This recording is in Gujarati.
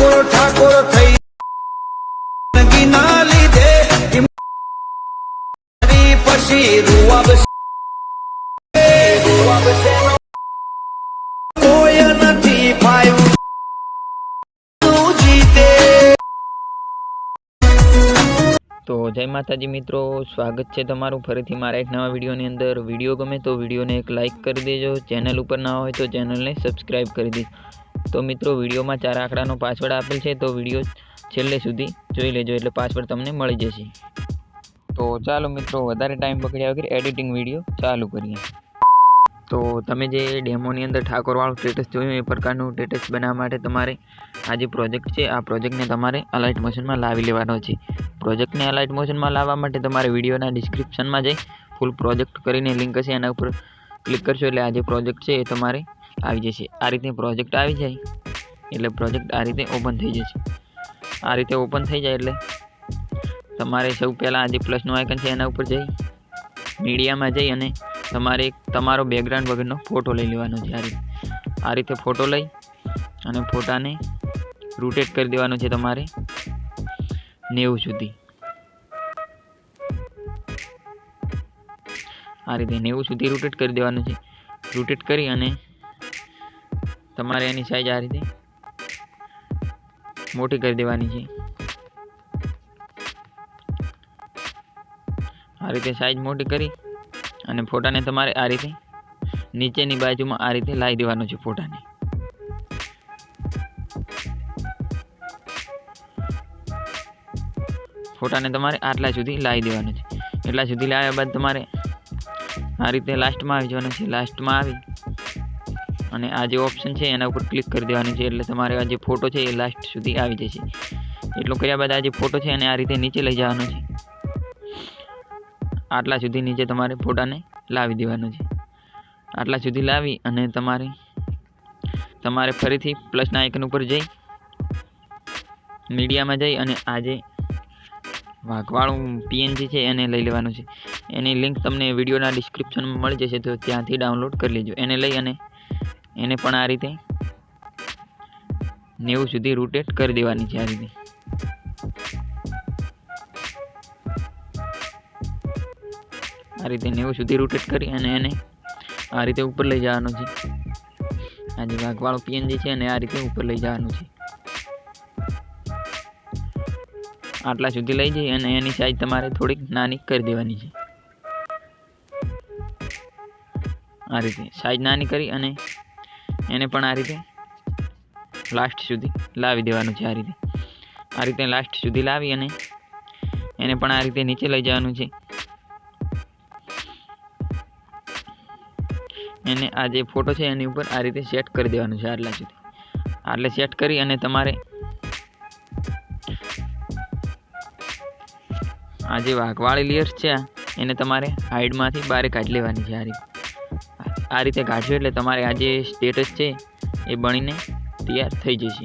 ઠાકોર થઈ ગીના લીધે પછી રૂવાબ કોઈ નથી ફાયું તો જય માતાજી મિત્રો, સ્વાગત છે તમારું ફરીથી મારા એક નવા વિડીયોની અંદર। વિડીયો ગમે તો વિડીયોને એક લાઇક કરી દેજો, ચેનલ ઉપર ના હોય તો ચેનલને સબસ્ક્રાઈબ કરી દેજો। તો મિત્રો વિડીયોમાં 4 આંકડાનો પાસવર્ડ આપેલ છે, તો વિડીયો છેલ્લે સુધી જોઈ લેજો એટલે પાસવર્ડ તમને મળી જશે। તો ચાલો મિત્રો વધારે ટાઈમ બગડ્યા વગર એડિટિંગ વિડીયો ચાલુ કરીએ। તો તમે જે ડેમોની અંદર ઠાકોરવાળું સ્ટેટસ જોયું એ પ્રકારનું સ્ટેટસ બનાવવા માટે તમારે આ જે પ્રોજેક્ટ છે આ પ્રોજેક્ટને તમારે અલાઇટ મોશનમાં લાવી લેવાનો છે। પ્રોજેક્ટને અલાઇટ મોશનમાં લાવવા માટે તમારે વિડીયોના ડિસ્ક્રિપ્શનમાં જઈ ફૂલ પ્રોજેક્ટ કરીને લિંક હશે એના ઉપર ક્લિક કરશો એટલે આ જે પ્રોજેક્ટ છે એ તમારે આવી જશે। આ રીતે પ્રોજેક્ટ આવી જાય એટલે પ્રોજેક્ટ આ રીતે ઓપન થઈ જશે। આ રીતે ઓપન થઈ જાય એટલે તમારે સૌ પહેલાં આ જે પ્લસનું આઇકન છે એના ઉપર જઈ મીડિયામાં જઈ અને તમારે તમારો બેકગ્રાઉન્ડ વગરનો ફોટો લઈ લેવાનો છે। આ રીતે ફોટો લઈ અને ફોટાને રોટેટ કરી દેવાનો છે તમારે 90 સુધી। આ રીતે 90 સુધી રોટેટ કરી દેવાનું છે। રોટેટ કરી અને તમારે એની સાઈઝ આ રીતે મોટી કરી દેવાની છે। આ રીતે સાઈઝ મોટી કરી અને ફોટાને તમારે આ રીતે નીચેની બાજુમાં આ રીતે લાવી દેવાનો છે। ફોટાને તમારે આટલા સુધી લાવી દેવાનું છે। એટલા સુધી લાવ્યા બાદ તમારે આ રીતે લાસ્ટમાં આવી જવાનું છે। લાસ્ટમાં આવી અને આ જે ઓપ્શન છે એના ઉપર ક્લિક કરી દેવાનું છે એટલે તમારે આ જે ફોટો છે એ લાસ્ટ સુધી આવી જશે। એટલું કર્યા બાદ આ જે ફોટો છે એને આ રીતે નીચે લઈ જવાનો છે। આટલા સુધી નીચે તમારે ફોટાને લાવી દેવાનો છે। આટલા સુધી લાવી અને તમારે ફરીથી પ્લસના આઇકન ઉપર જઈ મીડિયામાં જઈ અને આ જે વાઘવાળું પીએનજી છે એને લઈ લેવાનું છે। એની લિંક તમને વિડીયોના ડિસ્ક્રિપ્શનમાં મળી જશે, તો ત્યાંથી ડાઉનલોડ કરી લેજો। એને લઈ અને એને પણ આ રીતે 90 સુધી રોટેટ કરી દેવાની છે। આ રીતે 90 સુધી રોટેટ કરી અને એને આ રીતે ઉપર લઈ જવાનું છે। આ જે વાઘવાળું પીએનજી છે એને આ રીતે ઉપર લઈ જવાનું છે। આટલા સુધી લઈ જઈ અને એની સાઈઝ તમારે થોડીક નાની કરી દેવાની છે। આ રીતે સાઈઝ નાની કરી અને એને પણ આ રીતે લાસ્ટ સુધી લાવી દેવાનું છે। આ રીતે લાસ્ટ સુધી લાવી અને એને પણ આ રીતે નીચે લઈ જવાનું છે। એને આ જે ફોટો છે એની ઉપર આ રીતે સેટ કરી દેવાનું છે આટલા સુધી। આટલે સેટ કરી અને તમારે આ જે વાઘવાળી લેયર્સ છે એને તમારે હાઈડમાંથી બહાર કાઢી લેવાની છે। આ રીતે કાઢશો એટલે તમારે આ જે સ્ટેટસ છે એ બનીને તૈયાર થઈ જશે।